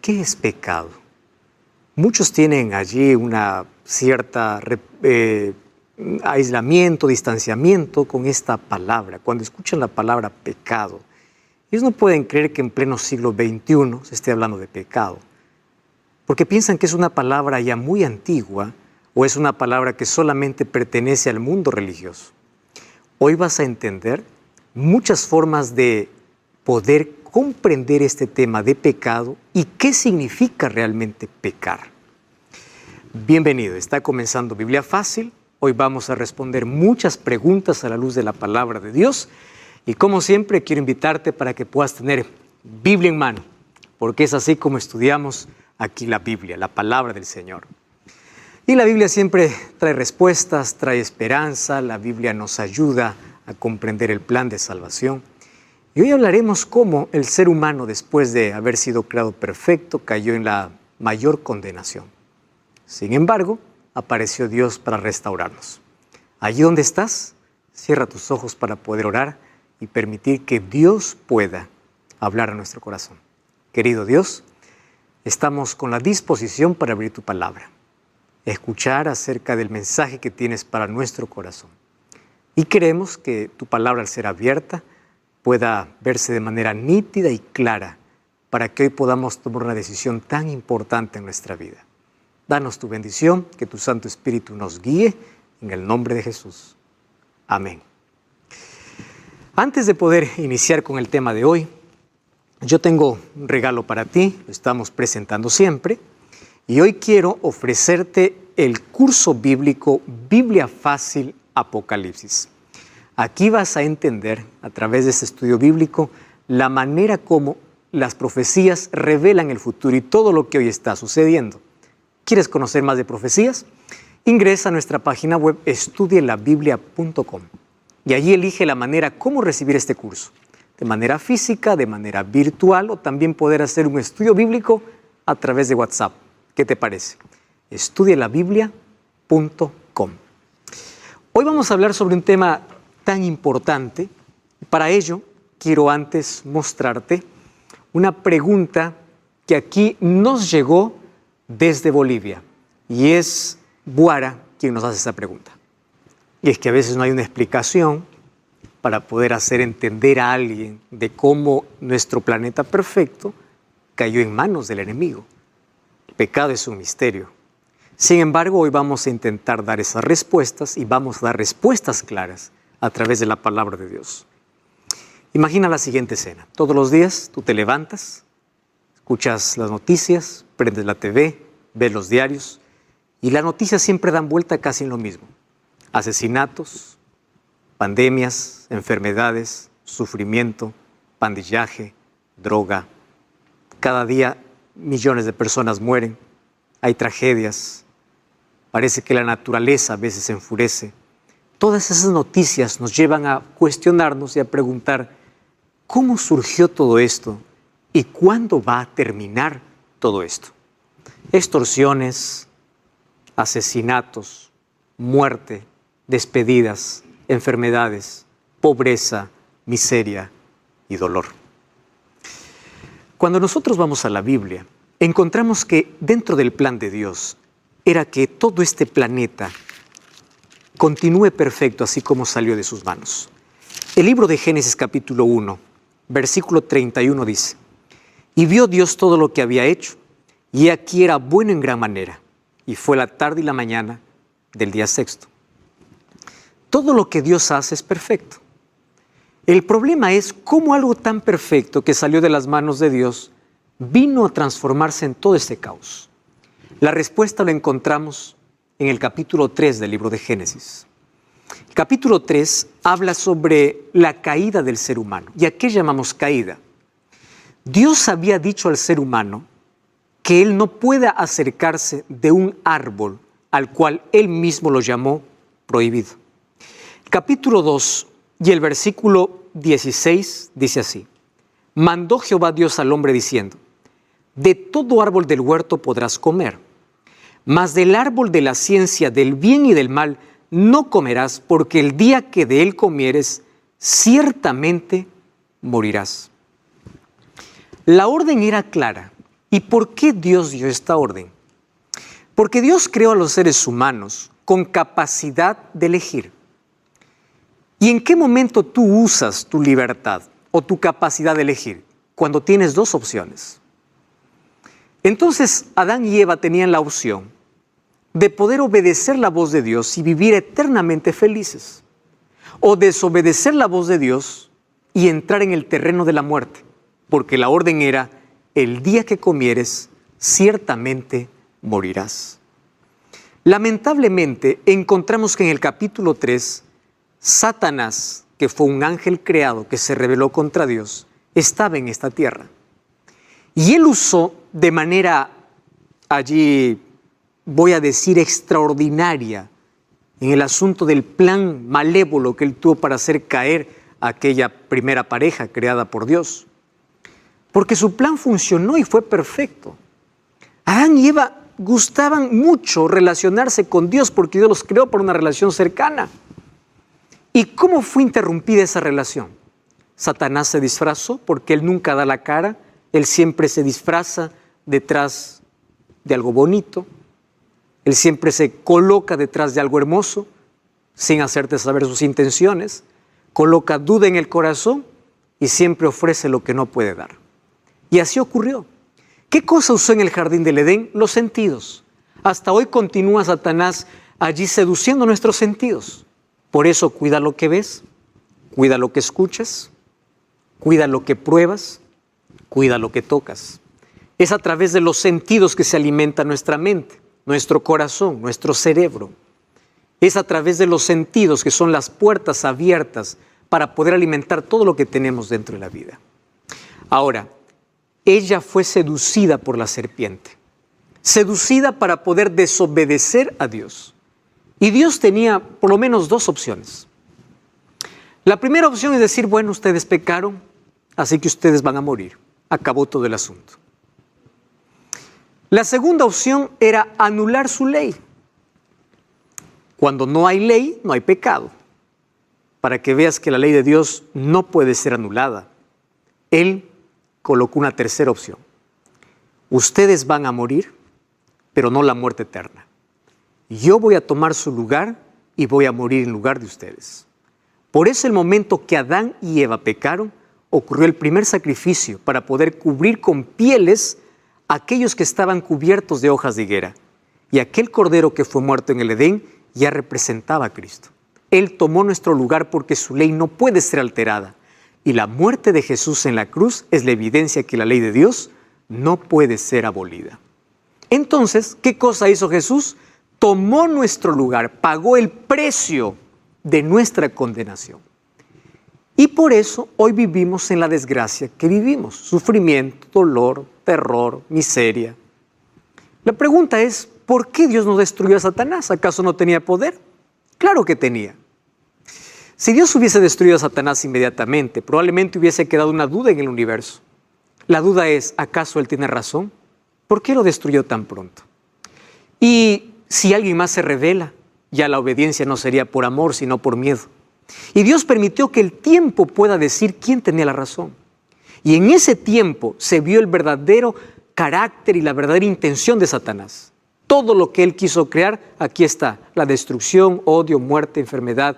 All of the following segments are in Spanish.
¿Qué es pecado? Muchos tienen allí una cierta aislamiento, distanciamiento con esta palabra. Cuando escuchan la palabra pecado, ellos no pueden creer que en pleno siglo XXI se esté hablando de pecado, porque piensan que es una palabra ya muy antigua o es una palabra que solamente pertenece al mundo religioso. Hoy vas a entender muchas formas de poder comprender este tema de pecado y qué significa realmente pecar. Bienvenido, está comenzando Biblia Fácil. Hoy vamos a responder muchas preguntas a la luz de la palabra de Dios. Y como siempre, quiero invitarte para que puedas tener Biblia en mano, porque es así como estudiamos aquí la Biblia, la palabra del Señor. Y la Biblia siempre trae respuestas, trae esperanza. La Biblia nos ayuda a comprender el plan de salvación. Y hoy hablaremos cómo el ser humano, después de haber sido creado perfecto, cayó en la mayor condenación. Sin embargo, apareció Dios para restaurarnos. Allí donde estás, cierra tus ojos para poder orar y permitir que Dios pueda hablar a nuestro corazón. Querido Dios, estamos con la disposición para abrir tu palabra, escuchar acerca del mensaje que tienes para nuestro corazón. Y queremos que tu palabra, al ser abierta, pueda verse de manera nítida y clara para que hoy podamos tomar una decisión tan importante en nuestra vida. Danos tu bendición, que tu Santo Espíritu nos guíe, en el nombre de Jesús. Amén. Antes de poder iniciar con el tema de hoy, yo tengo un regalo para ti, lo estamos presentando siempre, y hoy quiero ofrecerte el curso bíblico Biblia Fácil Apocalipsis. Aquí vas a entender, a través de este estudio bíblico, la manera como las profecías revelan el futuro y todo lo que hoy está sucediendo. ¿Quieres conocer más de profecías? Ingresa a nuestra página web estudielabiblia.com y allí elige la manera cómo recibir este curso. De manera física, de manera virtual o también poder hacer un estudio bíblico a través de WhatsApp. ¿Qué te parece? estudielabiblia.com. Hoy vamos a hablar sobre un tema tan importante. Para ello, quiero antes mostrarte una pregunta que aquí nos llegó desde Bolivia. Y es Guara quien nos hace esa pregunta. Y es que a veces no hay una explicación para poder hacer entender a alguien de cómo nuestro planeta perfecto cayó en manos del enemigo. El pecado es un misterio. Sin embargo, hoy vamos a intentar dar esas respuestas y vamos a dar respuestas claras a través de la palabra de Dios. Imagina la siguiente escena. Todos los días tú te levantas, escuchas las noticias, prendes la TV, ves los diarios y las noticias siempre dan vuelta casi en lo mismo. Asesinatos, pandemias, enfermedades, sufrimiento, pandillaje, droga. Cada día millones de personas mueren, hay tragedias, parece que la naturaleza a veces se enfurece. Todas esas noticias nos llevan a cuestionarnos y a preguntar ¿cómo surgió todo esto y cuándo va a terminar todo esto? Extorsiones, asesinatos, muerte, despedidas, enfermedades, pobreza, miseria y dolor. Cuando nosotros vamos a la Biblia, encontramos que dentro del plan de Dios era que todo este planeta continúe perfecto así como salió de sus manos. El libro de Génesis capítulo 1, versículo 31 dice: Y vio Dios todo lo que había hecho, y aquí era bueno en gran manera, y fue la tarde y la mañana del día sexto. Todo lo que Dios hace es perfecto. El problema es cómo algo tan perfecto que salió de las manos de Dios vino a transformarse en todo este caos. La respuesta la encontramos en el capítulo 3 del libro de Génesis. El capítulo 3 habla sobre la caída del ser humano. ¿Y a qué llamamos caída? Dios había dicho al ser humano que él no pueda acercarse de un árbol al cual él mismo lo llamó prohibido. El capítulo 2 y el versículo 16 dice así: Mandó Jehová Dios al hombre diciendo: De todo árbol del huerto podrás comer, mas del árbol de la ciencia del bien y del mal no comerás, porque el día que de él comieres, ciertamente morirás. La orden era clara. ¿Y por qué Dios dio esta orden? Porque Dios creó a los seres humanos con capacidad de elegir. ¿Y en qué momento tú usas tu libertad o tu capacidad de elegir? Cuando tienes dos opciones. Entonces, Adán y Eva tenían la opción de poder obedecer la voz de Dios y vivir eternamente felices, o desobedecer la voz de Dios y entrar en el terreno de la muerte, porque la orden era: el día que comieres, ciertamente morirás. Lamentablemente, encontramos que en el capítulo 3, Satanás, que fue un ángel creado que se rebeló contra Dios, estaba en esta tierra. Y él usó de manera allí, voy a decir, extraordinaria, en el asunto del plan malévolo que él tuvo para hacer caer a aquella primera pareja creada por Dios. Porque su plan funcionó y fue perfecto. Adán y Eva gustaban mucho relacionarse con Dios porque Dios los creó por una relación cercana. ¿Y cómo fue interrumpida esa relación? Satanás se disfrazó porque él nunca da la cara, él siempre se disfraza detrás de algo bonito, él siempre se coloca detrás de algo hermoso, sin hacerte saber sus intenciones, coloca duda en el corazón y siempre ofrece lo que no puede dar. Y así ocurrió. ¿Qué cosa usó en el jardín del Edén? Los sentidos. Hasta hoy continúa Satanás allí seduciendo nuestros sentidos. Por eso cuida lo que ves, cuida lo que escuchas, cuida lo que pruebas, cuida lo que tocas. Es a través de los sentidos que se alimenta nuestra mente, nuestro corazón, nuestro cerebro. Es a través de los sentidos que son las puertas abiertas para poder alimentar todo lo que tenemos dentro de la vida. Ahora, ella fue seducida por la serpiente, seducida para poder desobedecer a Dios. Y Dios tenía por lo menos dos opciones. La primera opción es decir: bueno, ustedes pecaron, así que ustedes van a morir. Acabó todo el asunto. La segunda opción era anular su ley. Cuando no hay ley, no hay pecado. Para que veas que la ley de Dios no puede ser anulada. Él colocó una tercera opción. Ustedes van a morir, pero no la muerte eterna. Yo voy a tomar su lugar y voy a morir en lugar de ustedes. Por eso, el momento que Adán y Eva pecaron, ocurrió el primer sacrificio para poder cubrir con pieles a aquellos que estaban cubiertos de hojas de higuera. Y aquel cordero que fue muerto en el Edén ya representaba a Cristo. Él tomó nuestro lugar porque su ley no puede ser alterada. Y la muerte de Jesús en la cruz es la evidencia que la ley de Dios no puede ser abolida. Entonces, ¿qué cosa hizo Jesús? Tomó nuestro lugar, pagó el precio de nuestra condenación. Y por eso hoy vivimos en la desgracia que vivimos. Sufrimiento, dolor, terror, miseria. La pregunta es: ¿por qué Dios no destruyó a Satanás? ¿Acaso no tenía poder? Claro que tenía. Si Dios hubiese destruido a Satanás inmediatamente, probablemente hubiese quedado una duda en el universo. La duda es: ¿acaso él tiene razón? ¿Por qué lo destruyó tan pronto? Y si alguien más se revela, ya la obediencia no sería por amor, sino por miedo. Y Dios permitió que el tiempo pueda decir quién tenía la razón. Y en ese tiempo se vio el verdadero carácter y la verdadera intención de Satanás. Todo lo que él quiso crear, aquí está: la destrucción, odio, muerte, enfermedad,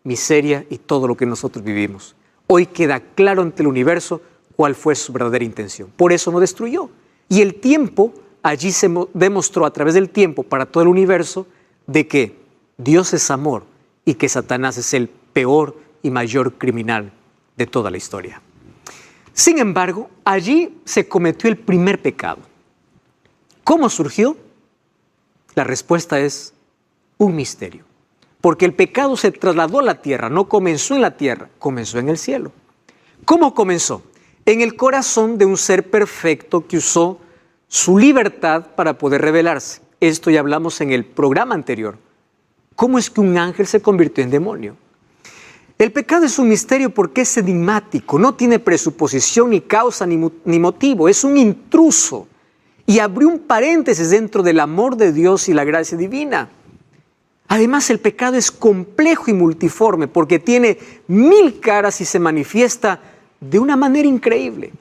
miseria y todo lo que nosotros vivimos. Hoy queda claro ante el universo cuál fue su verdadera intención. Por eso no destruyó. Y el tiempo, allí se demostró a través del tiempo para todo el universo de que Dios es amor y que Satanás es el peor y mayor criminal de toda la historia. Sin embargo, allí se cometió el primer pecado. ¿Cómo surgió? La respuesta es un misterio. Porque el pecado se trasladó a la tierra, no comenzó en la tierra, comenzó en el cielo. ¿Cómo comenzó? En el corazón de un ser perfecto que usó su libertad para poder rebelarse. Esto ya hablamos en el programa anterior. ¿Cómo es que un ángel se convirtió en demonio? El pecado es un misterio porque es enigmático, no tiene presuposición, ni causa, ni motivo. Es un intruso y abrió un paréntesis dentro del amor de Dios y la gracia divina. Además, el pecado es complejo y multiforme porque tiene 1000 caras y se manifiesta de una manera increíble.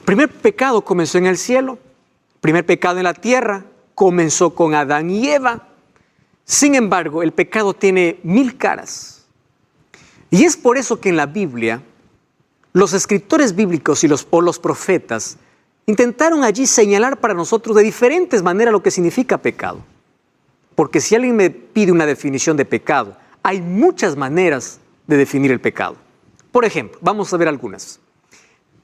primer pecado comenzó en el cielo, el primer pecado en la tierra comenzó con Adán y Eva. Sin embargo, el pecado tiene 1000 caras. Y es por eso que en la Biblia, los escritores bíblicos o los profetas intentaron allí señalar para nosotros de diferentes maneras lo que significa pecado. Porque si alguien me pide una definición de pecado, hay muchas maneras de definir el pecado. Por ejemplo, vamos a ver algunas.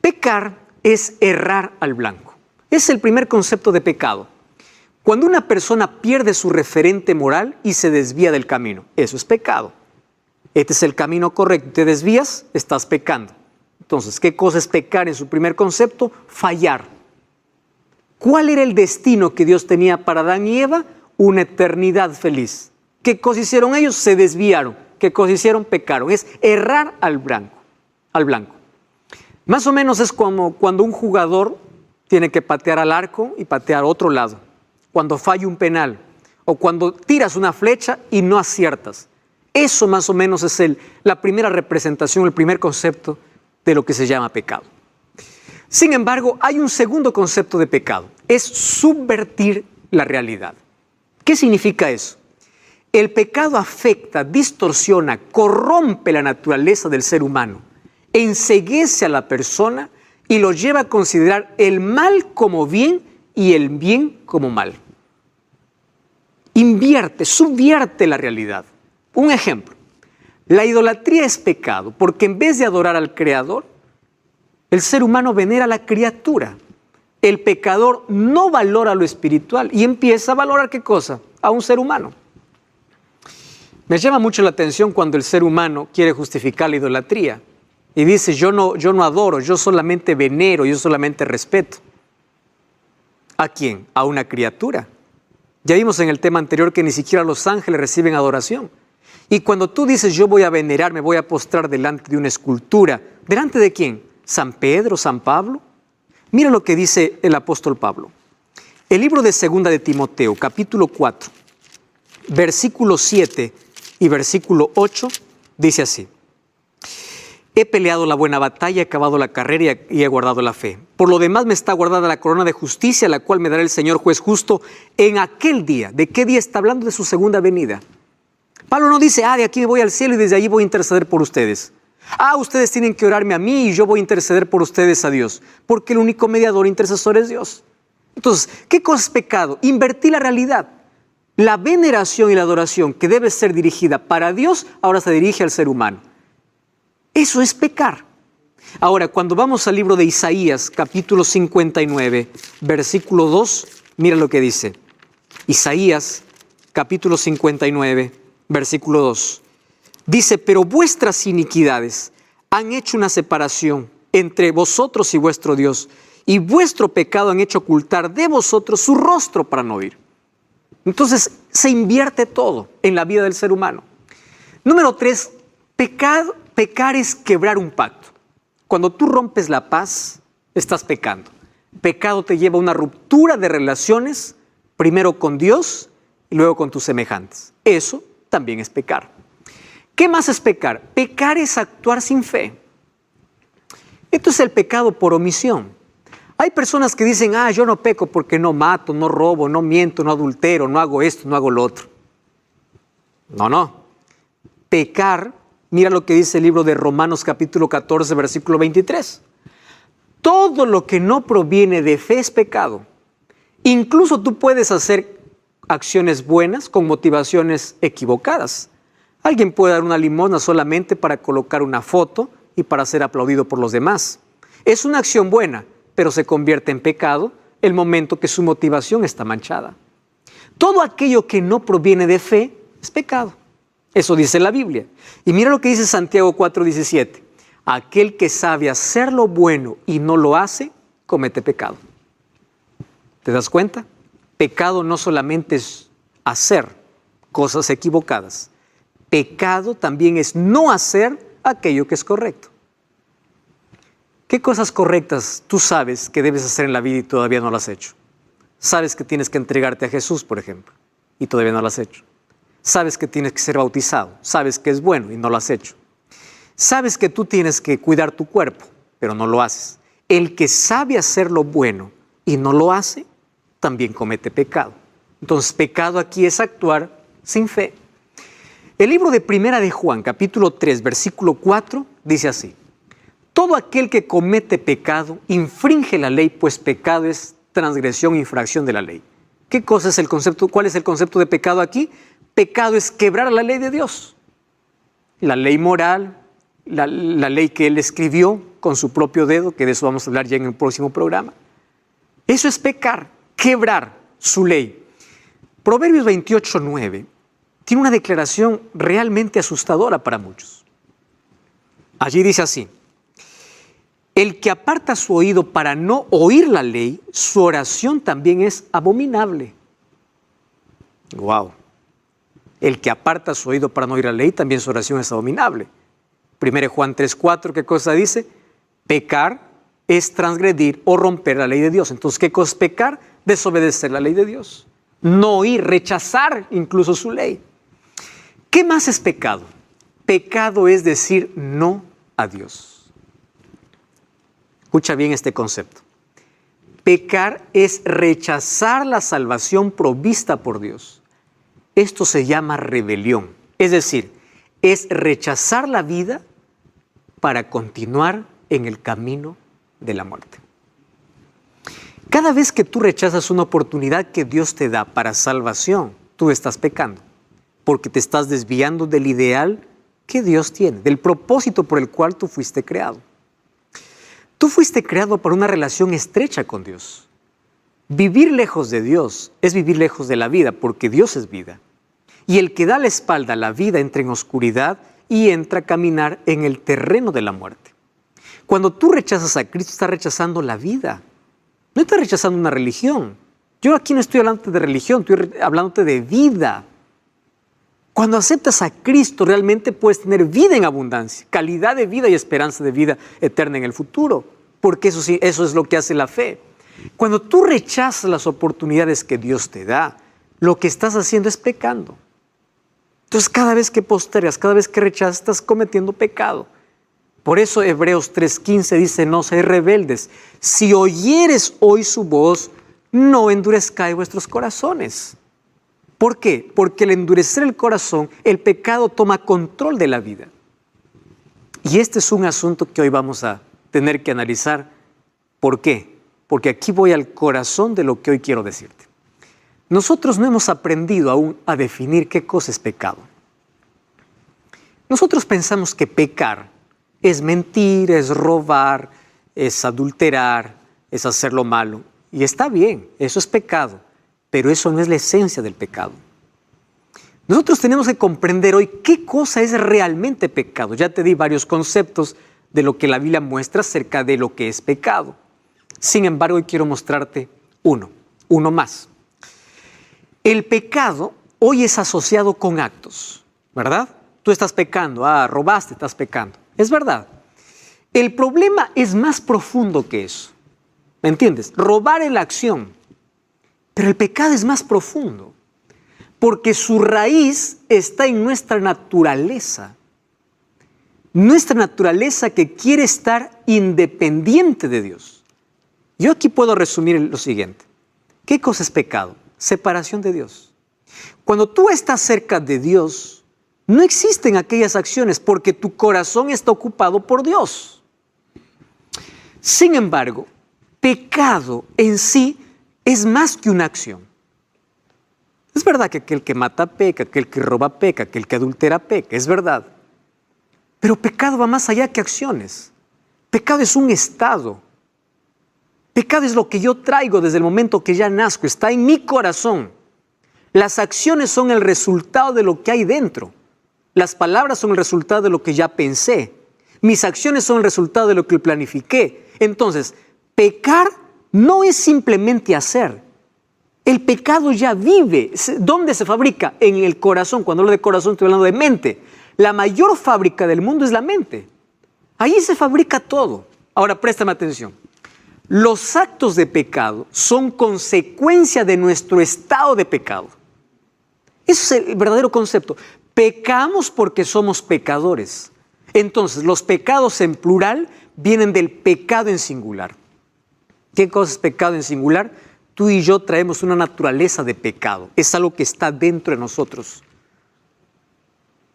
Pecar es errar al blanco. Es el primer concepto de pecado. Cuando una persona pierde su referente moral y se desvía del camino, eso es pecado. Este es el camino correcto. Te desvías, estás pecando. Entonces, ¿qué cosa es pecar en su primer concepto? Fallar. ¿Cuál era el destino que Dios tenía para Adán y Eva? Una eternidad feliz. ¿Qué cosa hicieron ellos? Se desviaron. ¿Qué cosa hicieron? Pecaron. Es errar al blanco. Más o menos es como cuando un jugador tiene que patear al arco y patear a otro lado. Cuando falla un penal o cuando tiras una flecha y no aciertas. Eso más o menos es la primera representación, el primer concepto de lo que se llama pecado. Sin embargo, hay un segundo concepto de pecado. Es subvertir la realidad. ¿Qué significa eso? El pecado afecta, distorsiona, corrompe la naturaleza del ser humano, enceguece a la persona y lo lleva a considerar el mal como bien y el bien como mal. Subvierte la realidad. Un ejemplo, la idolatría es pecado porque en vez de adorar al Creador, el ser humano venera a la criatura. El pecador no valora lo espiritual y empieza a valorar ¿qué cosa? A un ser humano. Me llama mucho la atención cuando el ser humano quiere justificar la idolatría y dice yo no adoro, yo solamente venero, yo solamente respeto. ¿A quién? A una criatura. Ya vimos en el tema anterior que ni siquiera los ángeles reciben adoración. Y cuando tú dices yo voy a venerar, me voy a postrar delante de una escultura, ¿delante de quién? ¿San Pedro, San Pablo? Mira lo que dice el apóstol Pablo. El libro de 2 de Timoteo, capítulo 4, versículo 7 y versículo 8, dice así. He peleado la buena batalla, he acabado la carrera y he guardado la fe. Por lo demás me está guardada la corona de justicia, la cual me dará el Señor juez justo en aquel día. ¿De qué día está hablando? De su segunda venida. Pablo no dice, de aquí me voy al cielo y desde allí voy a interceder por ustedes. Ustedes tienen que orarme a mí y yo voy a interceder por ustedes a Dios. Porque el único mediador intercesor es Dios. Entonces, ¿qué cosa es pecado? Invertir la realidad. La veneración y la adoración que debe ser dirigida para Dios, ahora se dirige al ser humano. Eso es pecar. Ahora, cuando vamos al libro de Isaías, capítulo 59, versículo 2, mira lo que dice. Isaías, capítulo 59, versículo 2. Dice, pero vuestras iniquidades han hecho una separación entre vosotros y vuestro Dios, y vuestro pecado han hecho ocultar de vosotros su rostro para no oír. Entonces, se invierte todo en la vida del ser humano. Número 3, pecar es quebrar un pacto. Cuando tú rompes la paz, estás pecando. Pecado te lleva a una ruptura de relaciones, primero con Dios y luego con tus semejantes. Eso también es pecar. ¿Qué más es pecar? Pecar es actuar sin fe. Esto es el pecado por omisión. Hay personas que dicen, yo no peco porque no mato, no robo, no miento, no adultero, no hago esto, no hago lo otro. No. Pecar, mira lo que dice el libro de Romanos capítulo 14, versículo 23. Todo lo que no proviene de fe es pecado. Incluso tú puedes hacer acciones buenas con motivaciones equivocadas. Alguien puede dar una limosna solamente para colocar una foto y para ser aplaudido por los demás. Es una acción buena, pero se convierte en pecado el momento que su motivación está manchada. Todo aquello que no proviene de fe es pecado. Eso dice la Biblia. Y mira lo que dice Santiago 4:17. Aquel que sabe hacer lo bueno y no lo hace, comete pecado. ¿Te das cuenta? Pecado no solamente es hacer cosas equivocadas. Pecado también es no hacer aquello que es correcto. ¿Qué cosas correctas tú sabes que debes hacer en la vida y todavía no lo has hecho? Sabes que tienes que entregarte a Jesús, por ejemplo, y todavía no lo has hecho. Sabes que tienes que ser bautizado, sabes que es bueno y no lo has hecho. Sabes que tú tienes que cuidar tu cuerpo, pero no lo haces. El que sabe hacer lo bueno y no lo hace, también comete pecado. Entonces, pecado aquí es actuar sin fe. El libro de Primera de Juan, capítulo 3, versículo 4, dice así: todo aquel que comete pecado infringe la ley, pues pecado es transgresión, infracción de la ley. ¿Qué cosa es el concepto? ¿Cuál es el concepto de pecado aquí? Pecado es quebrar la ley de Dios. La ley moral, la ley que Él escribió con su propio dedo, que de eso vamos a hablar ya en el próximo programa. Eso es pecar, quebrar su ley. Proverbios 28:9 tiene una declaración realmente asustadora para muchos. Allí dice así: el que aparta su oído para no oír la ley, su oración también es abominable. Wow. El que aparta su oído para no oír la ley, también su oración es abominable. 1 Juan 3:4, ¿qué cosa dice? Pecar es transgredir o romper la ley de Dios. Entonces, ¿qué cosa es pecar? Desobedecer la ley de Dios. No oír, rechazar incluso su ley. ¿Qué más es pecado? Pecado es decir no a Dios. Escucha bien este concepto. Pecar es rechazar la salvación provista por Dios. Esto se llama rebelión. Es decir, es rechazar la vida para continuar en el camino de la muerte. Cada vez que tú rechazas una oportunidad que Dios te da para salvación, tú estás pecando, porque te estás desviando del ideal que Dios tiene, del propósito por el cual tú fuiste creado. Tú fuiste creado para una relación estrecha con Dios. Vivir lejos de Dios es vivir lejos de la vida, porque Dios es vida. Y el que da la espalda a la vida entra en oscuridad y entra a caminar en el terreno de la muerte. Cuando tú rechazas a Cristo, estás rechazando la vida. No estás rechazando una religión. Yo aquí no estoy hablándote de religión, estoy hablándote de vida. Cuando aceptas a Cristo, realmente puedes tener vida en abundancia, calidad de vida y esperanza de vida eterna en el futuro, porque eso sí, eso es lo que hace la fe. Cuando tú rechazas las oportunidades que Dios te da, lo que estás haciendo es pecando. Entonces, cada vez que postergas, cada vez que rechazas, estás cometiendo pecado. Por eso Hebreos 3:15 dice: no seáis rebeldes. Si oyeres hoy su voz, no endurezcáis vuestros corazones. ¿Por qué? Porque al endurecer el corazón, el pecado toma control de la vida. Y este es un asunto que hoy vamos a tener que analizar. ¿Por qué? Porque aquí voy al corazón de lo que hoy quiero decirte. Nosotros no hemos aprendido aún a definir qué cosa es pecado. Nosotros pensamos que pecar es mentir, es robar, es adulterar, es hacer lo malo. Y está bien, eso es pecado, pero eso no es la esencia del pecado. Nosotros tenemos que comprender hoy qué cosa es realmente pecado. Ya te di varios conceptos de lo que la Biblia muestra acerca de lo que es pecado. Sin embargo, hoy quiero mostrarte uno más. El pecado hoy es asociado con actos, ¿verdad? Tú estás pecando, robaste, estás pecando. Es verdad. El problema es más profundo que eso. ¿Me entiendes? Robar es la acción, pero el pecado es más profundo, porque su raíz está en nuestra naturaleza. Nuestra naturaleza que quiere estar independiente de Dios. Yo aquí puedo resumir lo siguiente. ¿Qué cosa es pecado? Separación de Dios. Cuando tú estás cerca de Dios, no existen aquellas acciones porque tu corazón está ocupado por Dios. Sin embargo, pecado en sí es más que una acción. Es verdad que aquel que mata peca, aquel que roba peca, aquel que adultera peca, es verdad. Pero pecado va más allá que acciones. Pecado es un estado. Pecado es lo que yo traigo desde el momento que ya nazco, está en mi corazón. Las acciones son el resultado de lo que hay dentro. Las palabras son el resultado de lo que ya pensé. Mis acciones son el resultado de lo que planifiqué. Entonces, pecar no es simplemente hacer. El pecado ya vive. ¿Dónde se fabrica? En el corazón. Cuando hablo de corazón estoy hablando de mente. La mayor fábrica del mundo es la mente. Ahí se fabrica todo. Ahora, préstame atención. Los actos de pecado son consecuencia de nuestro estado de pecado. Eso es el verdadero concepto. Pecamos porque somos pecadores. Entonces, los pecados en plural vienen del pecado en singular. ¿Qué cosa es pecado en singular? Tú y yo traemos una naturaleza de pecado. Es algo que está dentro de nosotros.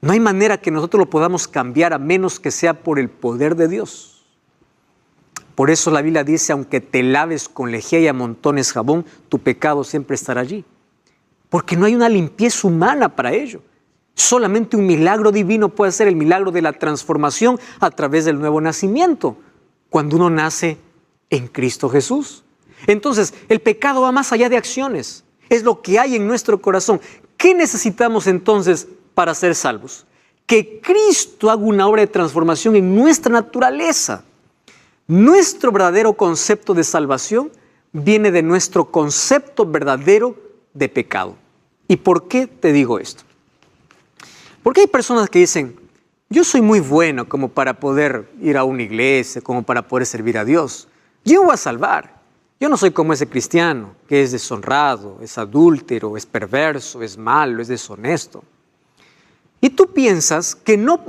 No hay manera que nosotros lo podamos cambiar a menos que sea por el poder de Dios. Por eso la Biblia dice, aunque te laves con lejía y amontones jabón, tu pecado siempre estará allí. Porque no hay una limpieza humana para ello. Solamente un milagro divino puede ser el milagro de la transformación a través del nuevo nacimiento, cuando uno nace en Cristo Jesús. Entonces, el pecado va más allá de acciones. Es lo que hay en nuestro corazón. ¿Qué necesitamos entonces para ser salvos? Que Cristo haga una obra de transformación en nuestra naturaleza. Nuestro verdadero concepto de salvación viene de nuestro concepto verdadero de pecado. ¿Y por qué te digo esto? Porque hay personas que dicen, yo soy muy bueno como para poder ir a una iglesia, como para poder servir a Dios. Yo me voy a salvar. Yo no soy como ese cristiano que es deshonrado, es adúltero, es perverso, es malo, es deshonesto. Y tú piensas que no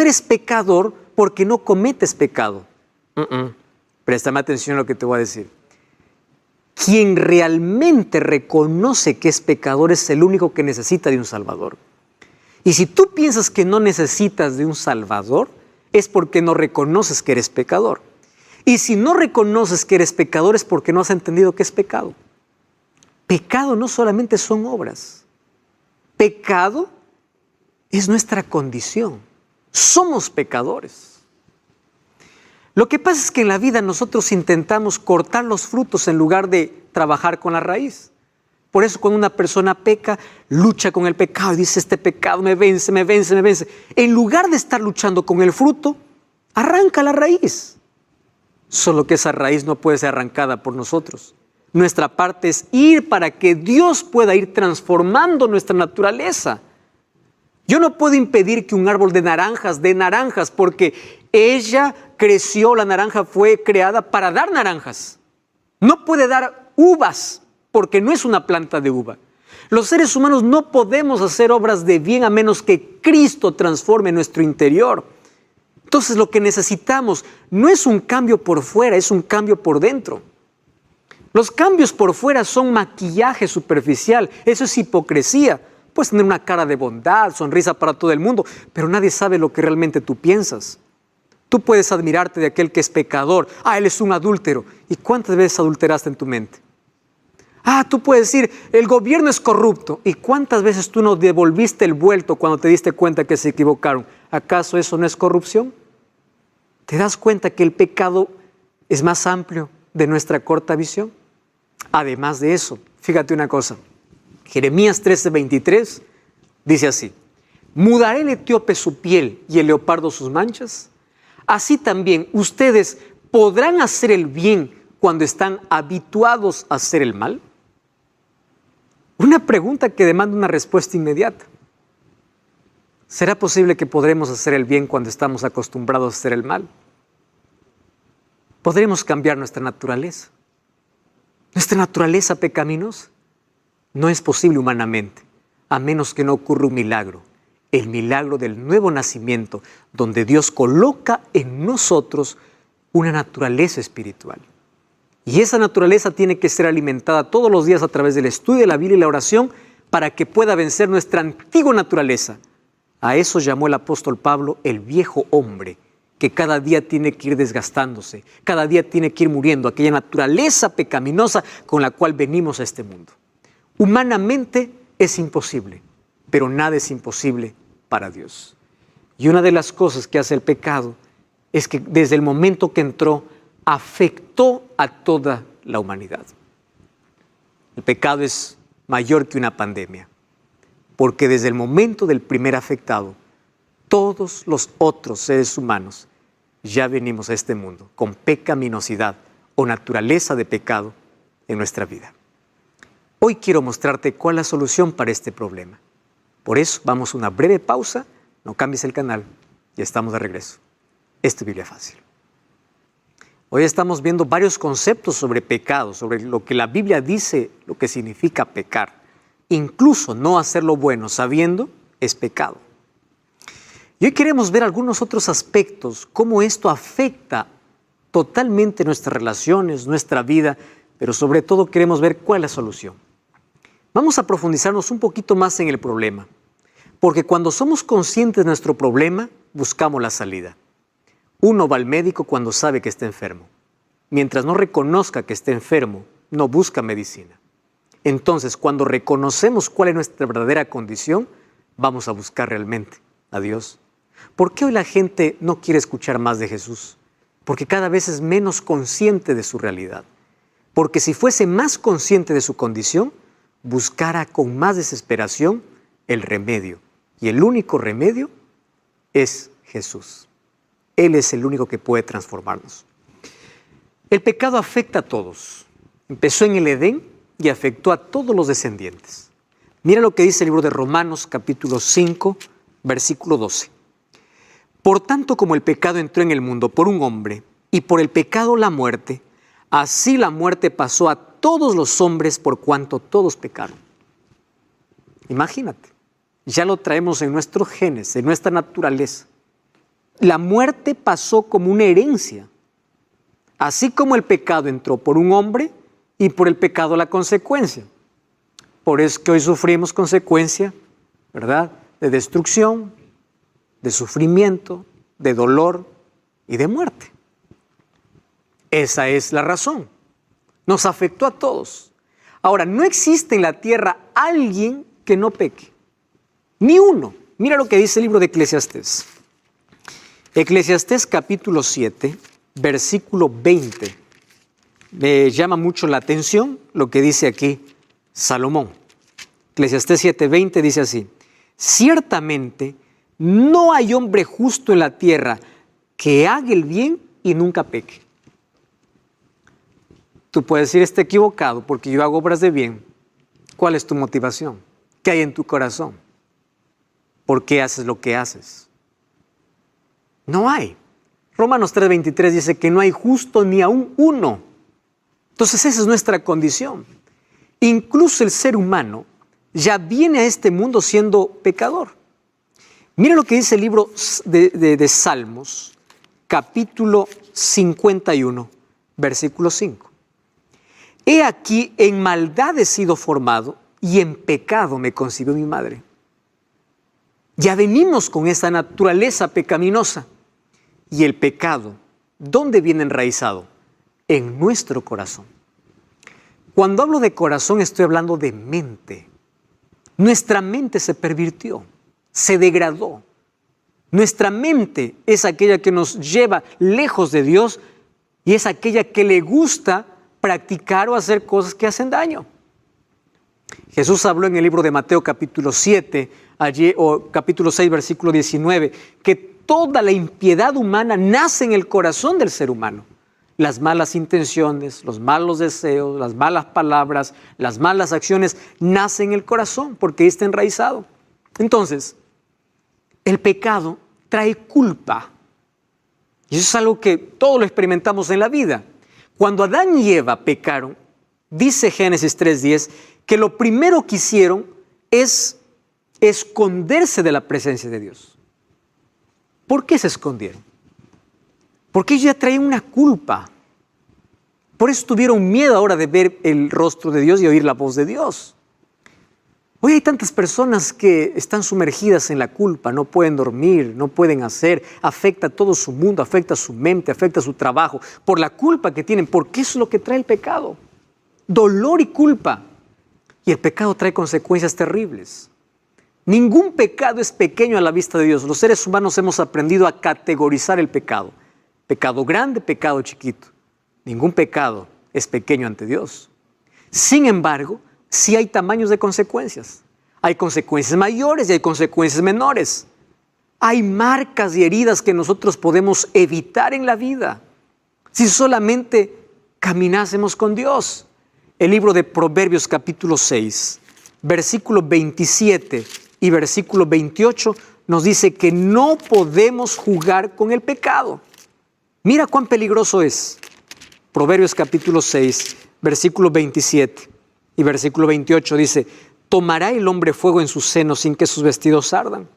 eres pecador porque no cometes pecado. Préstame atención a lo que te voy a decir. Quien realmente reconoce que es pecador es el único que necesita de un Salvador. Y si tú piensas que no necesitas de un Salvador, es porque no reconoces que eres pecador. Y si no reconoces que eres pecador es porque no has entendido qué es pecado. Pecado no solamente son obras. Pecado es nuestra condición. Somos pecadores. Lo que pasa es que en la vida nosotros intentamos cortar los frutos en lugar de trabajar con la raíz. Por eso cuando una persona peca, lucha con el pecado y dice, este pecado me vence, me vence, me vence. En lugar de estar luchando con el fruto, arranca la raíz. Solo que esa raíz no puede ser arrancada por nosotros. Nuestra parte es ir para que Dios pueda ir transformando nuestra naturaleza. Yo no puedo impedir que un árbol dé naranjas, porque ella creció, la naranja fue creada para dar naranjas. No puede dar uvas, porque no es una planta de uva. Los seres humanos no podemos hacer obras de bien a menos que Cristo transforme nuestro interior. Entonces lo que necesitamos no es un cambio por fuera, es un cambio por dentro. Los cambios por fuera son maquillaje superficial, eso es hipocresía. Puedes tener una cara de bondad, sonrisa para todo el mundo, pero nadie sabe lo que realmente tú piensas. Tú puedes admirarte de aquel que es pecador. Él es un adúltero. ¿Y cuántas veces adulteraste en tu mente? Tú puedes decir, el gobierno es corrupto. ¿Y cuántas veces tú no devolviste el vuelto cuando te diste cuenta que se equivocaron? ¿Acaso eso no es corrupción? ¿Te das cuenta que el pecado es más amplio de nuestra corta visión? Además de eso, fíjate una cosa. Jeremías 13:23 dice así, ¿mudaré el etíope su piel y el leopardo sus manchas? Así también ustedes podrán hacer el bien cuando están habituados a hacer el mal. Una pregunta que demanda una respuesta inmediata. ¿Será posible que podremos hacer el bien cuando estamos acostumbrados a hacer el mal? ¿Podremos cambiar nuestra naturaleza? ¿Nuestra naturaleza pecaminosa? No es posible humanamente, a menos que no ocurra un milagro. El milagro del nuevo nacimiento, donde Dios coloca en nosotros una naturaleza espiritual. Y esa naturaleza tiene que ser alimentada todos los días a través del estudio de la Biblia y la oración para que pueda vencer nuestra antigua naturaleza. A eso llamó el apóstol Pablo el viejo hombre, que cada día tiene que ir desgastándose, cada día tiene que ir muriendo, aquella naturaleza pecaminosa con la cual venimos a este mundo. Humanamente es imposible, pero nada es imposible para Dios. Y una de las cosas que hace el pecado es que desde el momento que entró, afectó a toda la humanidad. El pecado es mayor que una pandemia, porque desde el momento del primer afectado, todos los otros seres humanos ya venimos a este mundo con pecaminosidad o naturaleza de pecado en nuestra vida. Hoy quiero mostrarte cuál es la solución para este problema. Por eso vamos a una breve pausa, no cambies el canal y estamos de regreso. Esto es Biblia Fácil. Hoy estamos viendo varios conceptos sobre pecado, sobre lo que la Biblia dice, lo que significa pecar. Incluso no hacer lo bueno sabiendo es pecado. Y hoy queremos ver algunos otros aspectos, cómo esto afecta totalmente nuestras relaciones, nuestra vida, pero sobre todo queremos ver cuál es la solución. Vamos a profundizarnos un poquito más en el problema, porque cuando somos conscientes de nuestro problema, buscamos la salida. Uno va al médico cuando sabe que está enfermo. Mientras no reconozca que está enfermo, no busca medicina. Entonces, cuando reconocemos cuál es nuestra verdadera condición, vamos a buscar realmente a Dios. ¿Por qué hoy la gente no quiere escuchar más de Jesús? Porque cada vez es menos consciente de su realidad. Porque si fuese más consciente de su condición, buscara con más desesperación el remedio. Y el único remedio es Jesús. Él es el único que puede transformarnos. El pecado afecta a todos. Empezó en el Edén y afectó a todos los descendientes. Mira lo que dice el libro de Romanos, capítulo 5, versículo 12. Por tanto, como el pecado entró en el mundo por un hombre, y por el pecado la muerte, así la muerte pasó a todos los hombres por cuanto todos pecaron. Imagínate, ya lo traemos en nuestros genes, en nuestra naturaleza. La muerte pasó como una herencia. Así como el pecado entró por un hombre y por el pecado la consecuencia. Por eso es que hoy sufrimos consecuencia, ¿verdad?, de destrucción, de sufrimiento, de dolor y de muerte. Esa es la razón. Nos afectó a todos. Ahora, no existe en la tierra alguien que no peque. Ni uno. Mira lo que dice el libro de Eclesiastés. Eclesiastés capítulo 7, versículo 20. Me llama mucho la atención lo que dice aquí Salomón. Eclesiastés 7:20 dice así: ciertamente no hay hombre justo en la tierra que haga el bien y nunca peque. Tú puedes decir, está equivocado porque yo hago obras de bien. ¿Cuál es tu motivación? ¿Qué hay en tu corazón? ¿Por qué haces lo que haces? No hay. Romanos 3:23 dice que no hay justo ni aún uno. Entonces esa es nuestra condición. Incluso el ser humano ya viene a este mundo siendo pecador. Mira lo que dice el libro de Salmos, capítulo 51, versículo 5. He aquí, en maldad he sido formado y en pecado me concibió mi madre. Ya venimos con esa naturaleza pecaminosa. Y el pecado, ¿dónde viene enraizado? En nuestro corazón. Cuando hablo de corazón estoy hablando de mente. Nuestra mente se pervirtió, se degradó. Nuestra mente es aquella que nos lleva lejos de Dios y es aquella que le gusta practicar o hacer cosas que hacen daño. Jesús habló en el libro de Mateo capítulo 7, o capítulo 6, versículo 19, que toda la impiedad humana nace en el corazón del ser humano. Las malas intenciones, los malos deseos, las malas palabras, las malas acciones nacen en el corazón porque ahí está enraizado. Entonces, el pecado trae culpa. Y eso es algo que todos lo experimentamos en la vida. Cuando Adán y Eva pecaron, dice Génesis 3:10, que lo primero que hicieron es esconderse de la presencia de Dios. ¿Por qué se escondieron? Porque ellos ya traían una culpa. Por eso tuvieron miedo ahora de ver el rostro de Dios y oír la voz de Dios. Hoy hay tantas personas que están sumergidas en la culpa, no pueden dormir, no pueden hacer, afecta todo su mundo, afecta su mente, afecta su trabajo, por la culpa que tienen, porque eso es lo que trae el pecado. Dolor y culpa. Y el pecado trae consecuencias terribles. Ningún pecado es pequeño a la vista de Dios. Los seres humanos hemos aprendido a categorizar el pecado. Pecado grande, pecado chiquito. Ningún pecado es pequeño ante Dios. Sin embargo, sí hay tamaños de consecuencias. Hay consecuencias mayores y hay consecuencias menores. Hay marcas y heridas que nosotros podemos evitar en la vida si solamente caminásemos con Dios. El libro de Proverbios capítulo 6, versículo 27 y versículo 28 nos dice que no podemos jugar con el pecado. Mira cuán peligroso es. Proverbios capítulo 6, versículo 27 y versículo 28 dice: ¿tomará el hombre fuego en su seno sin que sus vestidos ardan?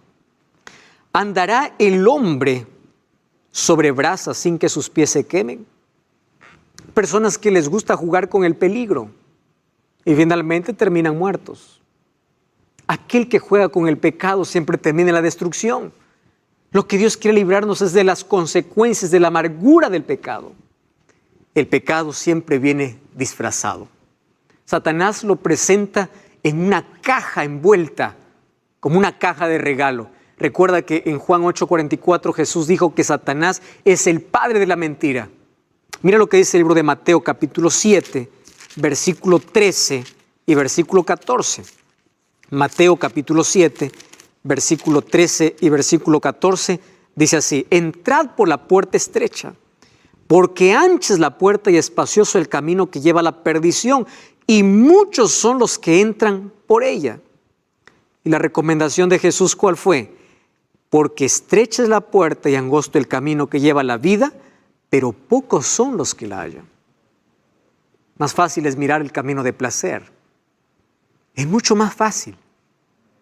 ¿Andará el hombre sobre brasas sin que sus pies se quemen? personas que les gusta jugar con el peligro y finalmente terminan muertos. Aquel que juega con el pecado siempre termina en la destrucción. Lo que Dios quiere librarnos es de las consecuencias, de la amargura del pecado. El pecado siempre viene disfrazado. Satanás lo presenta en una caja envuelta, como una caja de regalo. Recuerda que en Juan 8:44 Jesús dijo que Satanás es el padre de la mentira. Mira lo que dice el libro de Mateo capítulo 7, versículo 13 y versículo 14. Mateo capítulo 7, versículo 13 y versículo 14 dice así: entrad por la puerta estrecha, porque ancha es la puerta y espacioso el camino que lleva a la perdición, y muchos son los que entran por ella. Y la recomendación de Jesús, ¿cuál fue? Porque estrecha es la puerta y angosto el camino que lleva a la vida, pero pocos son los que la hallan. Más fácil es mirar el camino de placer. Es mucho más fácil.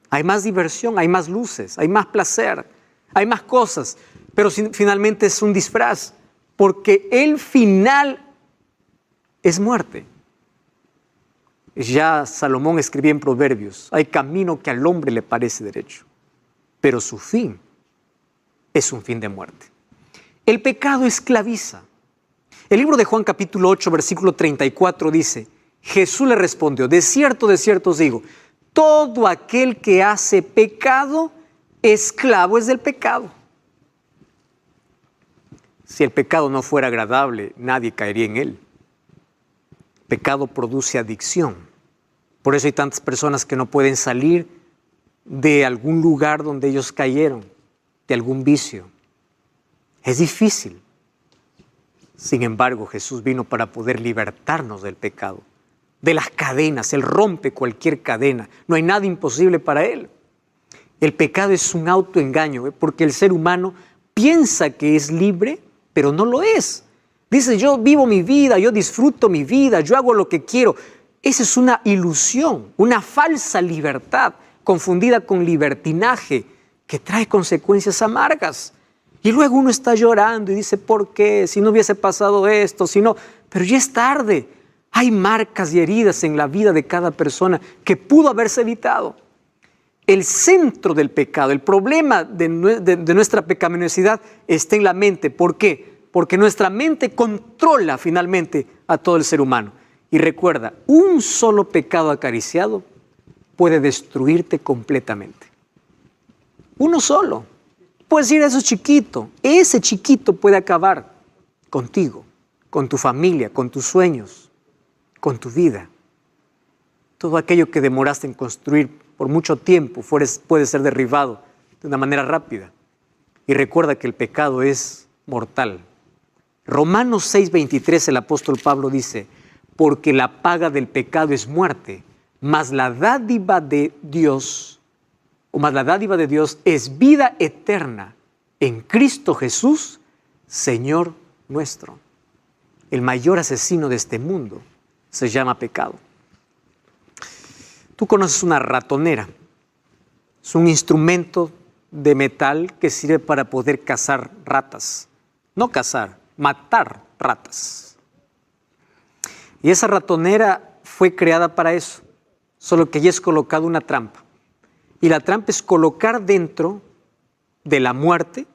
Hay más diversión, hay más luces, hay más placer, hay más cosas, pero finalmente es un disfraz, porque el final es muerte. Ya Salomón escribía en Proverbios: hay camino que al hombre le parece derecho, pero su fin es un fin de muerte. El pecado esclaviza. El libro de Juan capítulo 8, versículo 34 dice: Jesús le respondió: de cierto os digo, todo aquel que hace pecado, esclavo es del pecado. Si el pecado no fuera agradable, nadie caería en él. Pecado produce adicción. Por eso hay tantas personas que no pueden salir de algún lugar donde ellos cayeron, de algún vicio. Es difícil. Sin embargo, Jesús vino para poder libertarnos del pecado, de las cadenas. Él rompe cualquier cadena. No hay nada imposible para Él. El pecado es un autoengaño, porque el ser humano piensa que es libre, pero no lo es. Dice: yo vivo mi vida, yo disfruto mi vida, yo hago lo que quiero. Esa es una ilusión, una falsa libertad confundida con libertinaje que trae consecuencias amargas. Y luego uno está llorando y dice: ¿por qué? Si no hubiese pasado esto, si no... Pero ya es tarde. Hay marcas y heridas en la vida de cada persona que pudo haberse evitado. El centro del pecado, el problema de nuestra pecaminosidad está en la mente. ¿Por qué? Porque nuestra mente controla finalmente a todo el ser humano. Y recuerda, un solo pecado acariciado puede destruirte completamente. Uno solo. Puedes decir: eso es chiquito. Ese chiquito puede acabar contigo, con tu familia, con tus sueños, con tu vida. Todo aquello que demoraste en construir por mucho tiempo puede ser derribado de una manera rápida. Y recuerda que el pecado es mortal. Romanos 6:23, el apóstol Pablo dice: porque la paga del pecado es muerte, mas la dádiva de Dios es vida eterna en Cristo Jesús, Señor nuestro. El mayor asesino de este mundo se llama pecado. Tú conoces una ratonera. Es un instrumento de metal que sirve para poder cazar ratas. No cazar, matar ratas. Y esa ratonera fue creada para eso, solo que allí es colocada una trampa. Y la trampa es colocar dentro de la muerte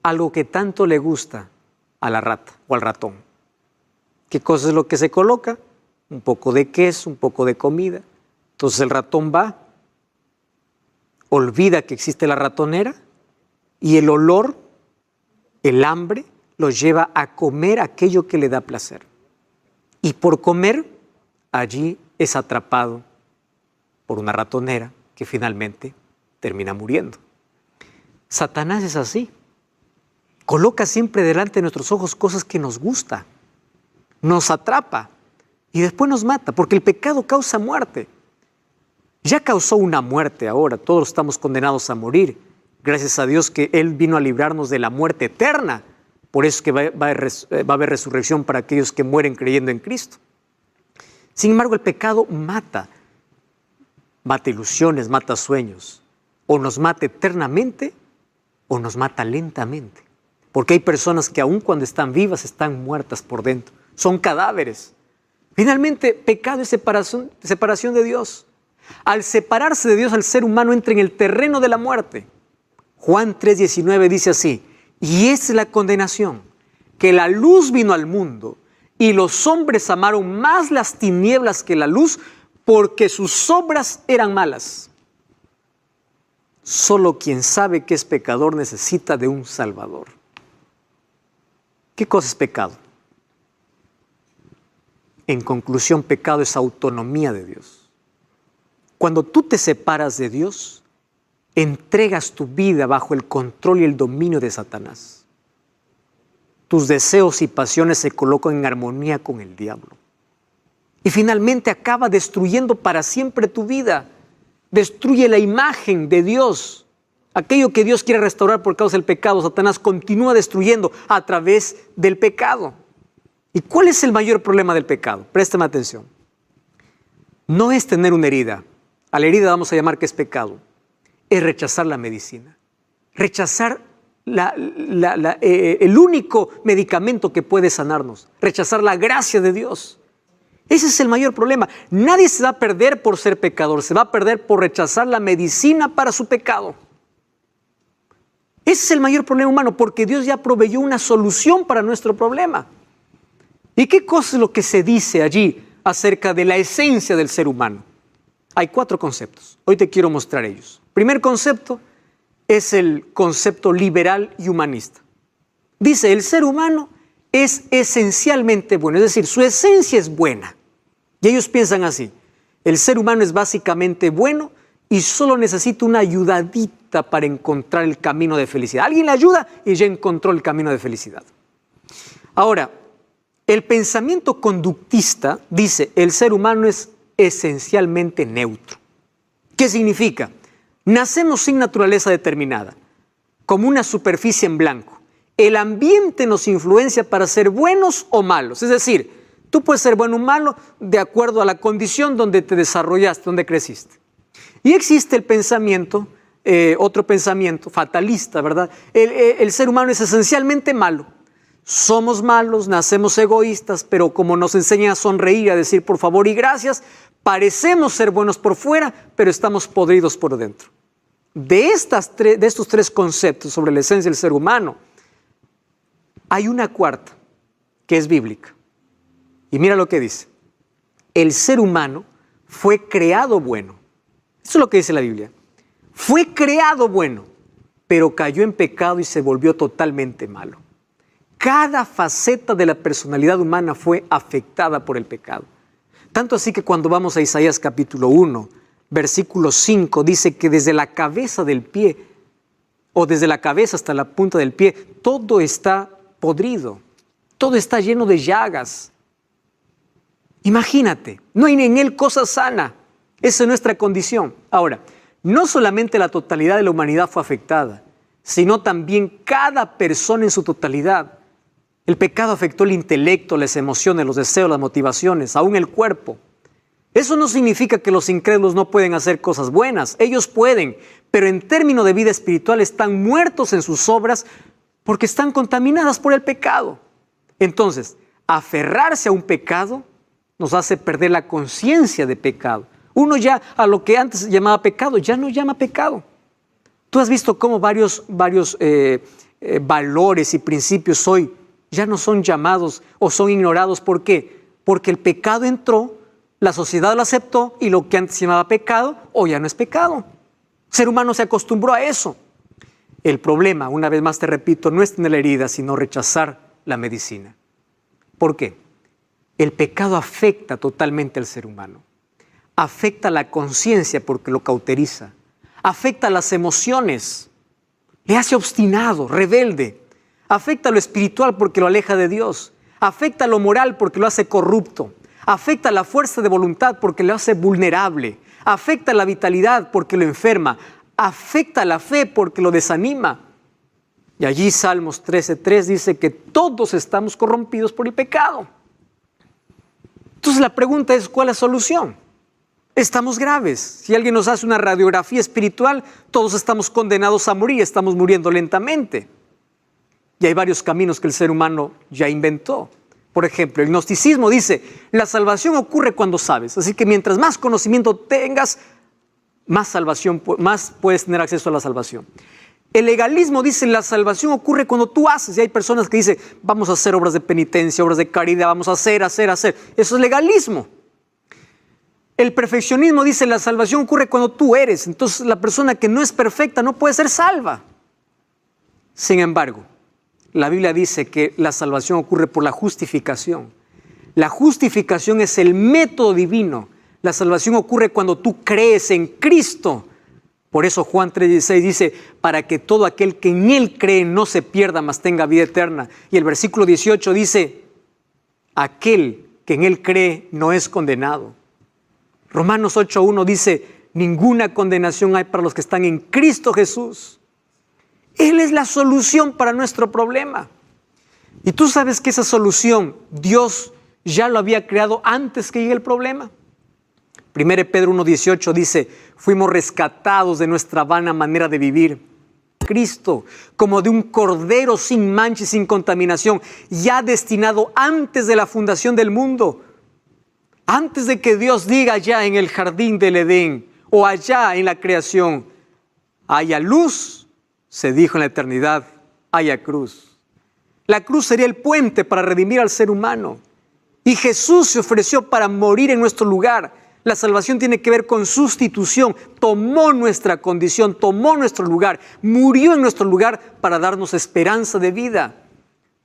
algo que tanto le gusta a la rata o al ratón. ¿Qué cosa es lo que se coloca? Un poco de queso, un poco de comida. Entonces el ratón va, olvida que existe la ratonera y el olor, el hambre, lo lleva a comer aquello que le da placer. Y por comer, allí es atrapado por una ratonera que finalmente termina muriendo. Satanás es así. Coloca siempre delante de nuestros ojos cosas que nos gusta, nos atrapa y después nos mata, porque el pecado causa muerte. Ya causó una muerte ahora, todos estamos condenados a morir. Gracias a Dios que Él vino a librarnos de la muerte eterna. Por eso es que va a haber resurrección para aquellos que mueren creyendo en Cristo. Sin embargo, el pecado mata ilusiones, mata sueños. O nos mata eternamente o nos mata lentamente. Porque hay personas que aun cuando están vivas están muertas por dentro. son cadáveres. Finalmente, pecado es separación de Dios. Al separarse de Dios, el ser humano entra en el terreno de la muerte. Juan 3:19 dice así: y es la condenación, que la luz vino al mundo y los hombres amaron más las tinieblas que la luz, porque sus obras eran malas. Solo quien sabe que es pecador necesita de un Salvador. ¿Qué cosa es pecado? En conclusión, pecado es autonomía de Dios. Cuando tú te separas de Dios, entregas tu vida bajo el control y el dominio de Satanás. Tus deseos y pasiones se colocan en armonía con el diablo. Y finalmente acaba destruyendo para siempre tu vida. Destruye la imagen de Dios. Aquello que Dios quiere restaurar por causa del pecado, Satanás continúa destruyendo a través del pecado. ¿Y cuál es el mayor problema del pecado? Préstame atención. No es tener una herida. A la herida vamos a llamar que es pecado. Es rechazar la medicina. Rechazar el único medicamento que puede sanarnos. Rechazar la gracia de Dios. Ese es el mayor problema. Nadie se va a perder por ser pecador. Se va a perder por rechazar la medicina para su pecado. Ese es el mayor problema humano, porque Dios ya proveyó una solución para nuestro problema. ¿Y qué cosa es lo que se dice allí acerca de la esencia del ser humano? Hay 4 conceptos. Hoy te quiero mostrar ellos. Primer concepto es el concepto liberal y humanista. Dice, el ser humano es esencialmente bueno, es decir, su esencia es buena. Y ellos piensan así: el ser humano es básicamente bueno y solo necesita una ayudadita para encontrar el camino de felicidad. Alguien le ayuda y ya encontró el camino de felicidad. Ahora, el pensamiento conductista dice, el ser humano es esencialmente neutro. ¿Qué significa? Nacemos sin naturaleza determinada, como una superficie en blanco. El ambiente nos influencia para ser buenos o malos. Es decir, tú puedes ser bueno o malo de acuerdo a la condición donde te desarrollaste, donde creciste. Y existe el pensamiento, otro pensamiento fatalista, ¿verdad? El ser humano es esencialmente malo. Somos malos, nacemos egoístas, pero como nos enseñan a sonreír, a decir por favor y gracias, parecemos ser buenos por fuera, pero estamos podridos por dentro. De estos 3 conceptos sobre la esencia del ser humano, hay una cuarta que es bíblica. Y mira lo que dice: el ser humano fue creado bueno. Eso es lo que dice la Biblia. Fue creado bueno, pero cayó en pecado y se volvió totalmente malo. Cada faceta de la personalidad humana fue afectada por el pecado. Tanto así que cuando vamos a Isaías capítulo 1, versículo 5, dice que desde la cabeza del pie, o desde la cabeza hasta la punta del pie, todo está podrido, todo está lleno de llagas. Imagínate, no hay en él cosa sana. Esa es nuestra condición. Ahora, no solamente la totalidad de la humanidad fue afectada, sino también cada persona en su totalidad. El pecado afectó el intelecto, las emociones, los deseos, las motivaciones, aún el cuerpo. Eso no significa que los incrédulos no pueden hacer cosas buenas. Ellos pueden, pero en términos de vida espiritual están muertos en sus obras porque están contaminadas por el pecado. Entonces, aferrarse a un pecado nos hace perder la conciencia de pecado. Uno ya a lo que antes llamaba pecado, ya no llama pecado. Tú has visto cómo varios valores y principios hoy ya no son llamados o son ignorados. ¿Por qué? Porque el pecado entró, la sociedad lo aceptó y lo que antes se llamaba pecado, hoy ya no es pecado. El ser humano se acostumbró a eso. El problema, una vez más te repito, no es tener la herida, sino rechazar la medicina. ¿Por qué? El pecado afecta totalmente al ser humano. Afecta la conciencia porque lo cauteriza. Afecta las emociones. Le hace obstinado, rebelde. Afecta lo espiritual porque lo aleja de Dios. Afecta lo moral porque lo hace corrupto. Afecta la fuerza de voluntad porque lo hace vulnerable. Afecta la vitalidad porque lo enferma. Afecta la fe porque lo desanima. Y allí Salmos 13:3 dice que todos estamos corrompidos por el pecado. Entonces la pregunta es, ¿cuál es la solución? Estamos graves. Si alguien nos hace una radiografía espiritual, todos estamos condenados a morir, estamos muriendo lentamente. Y hay varios caminos que el ser humano ya inventó. Por ejemplo, el gnosticismo dice, la salvación ocurre cuando sabes. Así que mientras más conocimiento tengas, más puedes tener acceso a la salvación. El legalismo dice, la salvación ocurre cuando tú haces. Y hay personas que dicen, vamos a hacer obras de penitencia, obras de caridad, vamos a hacer. Eso es legalismo. El perfeccionismo dice, la salvación ocurre cuando tú eres. Entonces la persona que no es perfecta no puede ser salva. Sin embargo, la Biblia dice que la salvación ocurre por la justificación. La justificación es el método divino. La salvación ocurre cuando tú crees en Cristo. Por eso Juan 3:16 dice, para que todo aquel que en Él cree no se pierda, mas tenga vida eterna. Y el versículo 18 dice, aquel que en Él cree no es condenado. Romanos 8:1 dice, ninguna condenación hay para los que están en Cristo Jesús. Él es la solución para nuestro problema. Y tú sabes que esa solución Dios ya lo había creado antes que llegue el problema. 1 Pedro 1:18 dice, fuimos rescatados de nuestra vana manera de vivir. Cristo, como de un cordero sin mancha y sin contaminación, ya destinado antes de la fundación del mundo. Antes de que Dios diga allá en el jardín del Edén o allá en la creación, haya luz, se dijo en la eternidad, haya cruz. La cruz sería el puente para redimir al ser humano. Y Jesús se ofreció para morir en nuestro lugar. La salvación tiene que ver con sustitución. Tomó nuestra condición, tomó nuestro lugar, murió en nuestro lugar para darnos esperanza de vida.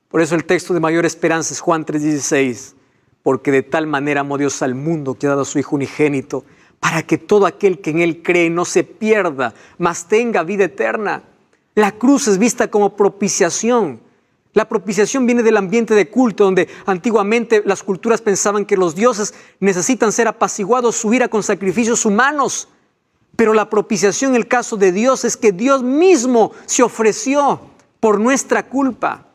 Por eso el texto de mayor esperanza es Juan 3:16. Porque de tal manera amó Dios al mundo que ha dado a su Hijo unigénito, para que todo aquel que en Él cree no se pierda, mas tenga vida eterna. La cruz es vista como propiciación. La propiciación viene del ambiente de culto, donde antiguamente las culturas pensaban que los dioses necesitan ser apaciguados, su ira con sacrificios humanos. Pero la propiciación en el caso de Dios es que Dios mismo se ofreció por nuestra culpa.